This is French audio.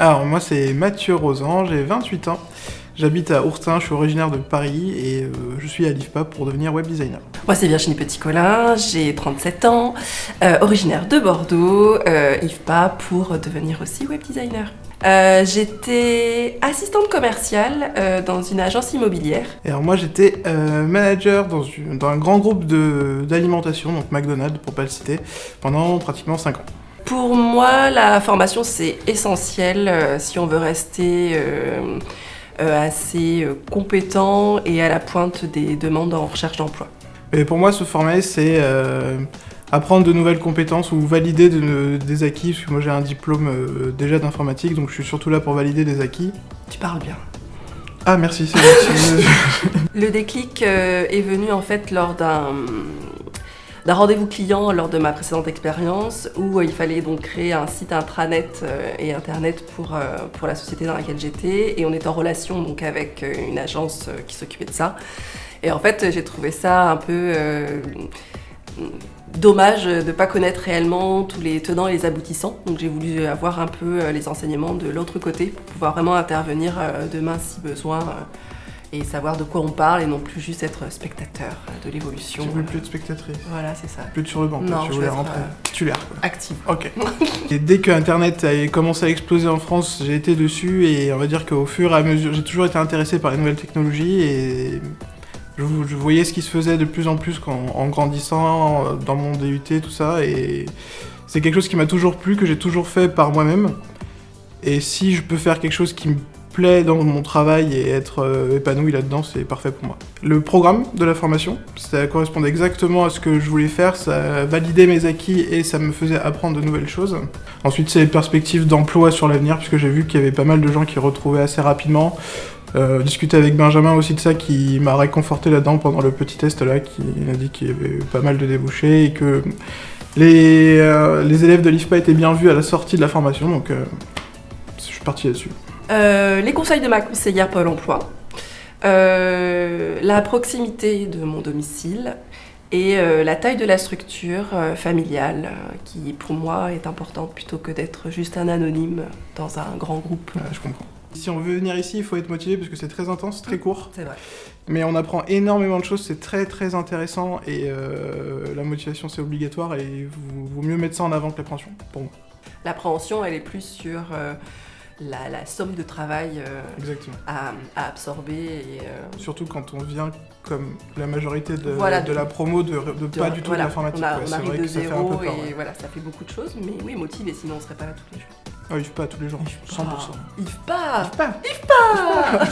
Alors moi c'est Mathieu Rosan, j'ai 28 ans, j'habite à Ourtin, je suis originaire de Paris et je suis à l'IFPA pour devenir web designer. Moi c'est Virginie Petit-Colin, j'ai 37 ans, originaire de Bordeaux, IFPA pour devenir aussi web designer. J'étais assistante commerciale dans une agence immobilière. Et alors moi j'étais manager dans un grand groupe d'alimentation, donc McDonald's pour pas le citer, pendant pratiquement 5 ans. Pour moi, la formation c'est essentiel si on veut rester assez compétent et à la pointe des demandes en recherche d'emploi. Et pour moi se former c'est apprendre de nouvelles compétences ou valider des acquis, parce que moi j'ai un diplôme déjà d'informatique, donc je suis surtout là pour valider des acquis. Tu parles bien. Ah merci, c'est gentil. Le déclic est venu en fait lors d'un rendez-vous client lors de ma précédente expérience où il fallait donc créer un site intranet et internet pour la société dans laquelle j'étais, et on est en relation donc avec une agence qui s'occupait de ça. Et en fait j'ai trouvé ça un peu dommage de ne pas connaître réellement tous les tenants et les aboutissants, donc j'ai voulu avoir un peu les enseignements de l'autre côté pour pouvoir vraiment intervenir demain si besoin et savoir de quoi on parle et non plus juste être spectateur de l'évolution. Tu veux plus être spectatrice. Voilà, c'est ça. Plus être sur le banc, Non, tu je voulais veux être, rentrer. Titulaire quoi. Active. Ok. Et dès que Internet a commencé à exploser en France, j'ai été dessus et on va dire qu'au fur et à mesure, j'ai toujours été intéressé par les nouvelles technologies et je voyais ce qui se faisait de plus en plus en grandissant dans mon DUT, tout ça, et c'est quelque chose qui m'a toujours plu, que j'ai toujours fait par moi-même. Et si je peux faire quelque chose qui me plaît dans mon travail et être épanoui là-dedans, c'est parfait pour moi. Le programme de la formation, ça correspondait exactement à ce que je voulais faire, ça validait mes acquis et ça me faisait apprendre de nouvelles choses. Ensuite, c'est les perspectives d'emploi sur l'avenir, puisque j'ai vu qu'il y avait pas mal de gens qui retrouvaient assez rapidement. Discuter avec Benjamin aussi de ça, qui m'a réconforté là-dedans pendant le petit test là, qui a dit qu'il y avait pas mal de débouchés et que les élèves de l'IFPA étaient bien vus à la sortie de la formation, donc je suis parti là-dessus. Les conseils de ma conseillère Pôle emploi, la proximité de mon domicile et la taille de la structure familiale qui pour moi est importante plutôt que d'être juste un anonyme dans un grand groupe. Je comprends. Si on veut venir ici, il faut être motivé parce que c'est très intense, très court. C'est vrai. Mais on apprend énormément de choses, c'est très très intéressant et la motivation c'est obligatoire et vaut mieux mettre ça en avant que l'appréhension, pour moi. L'appréhension, elle est plus sur la somme de travail à absorber. Et, surtout quand on vient comme la majorité de la promo de pas du tout de l'informatique. On arrive de zéro peur, et voilà, ça fait beaucoup de choses, mais oui, motivé, sinon on serait pas là tous les jours. Ah, IFPA tous les jours, 100%. IFPA. IFPA.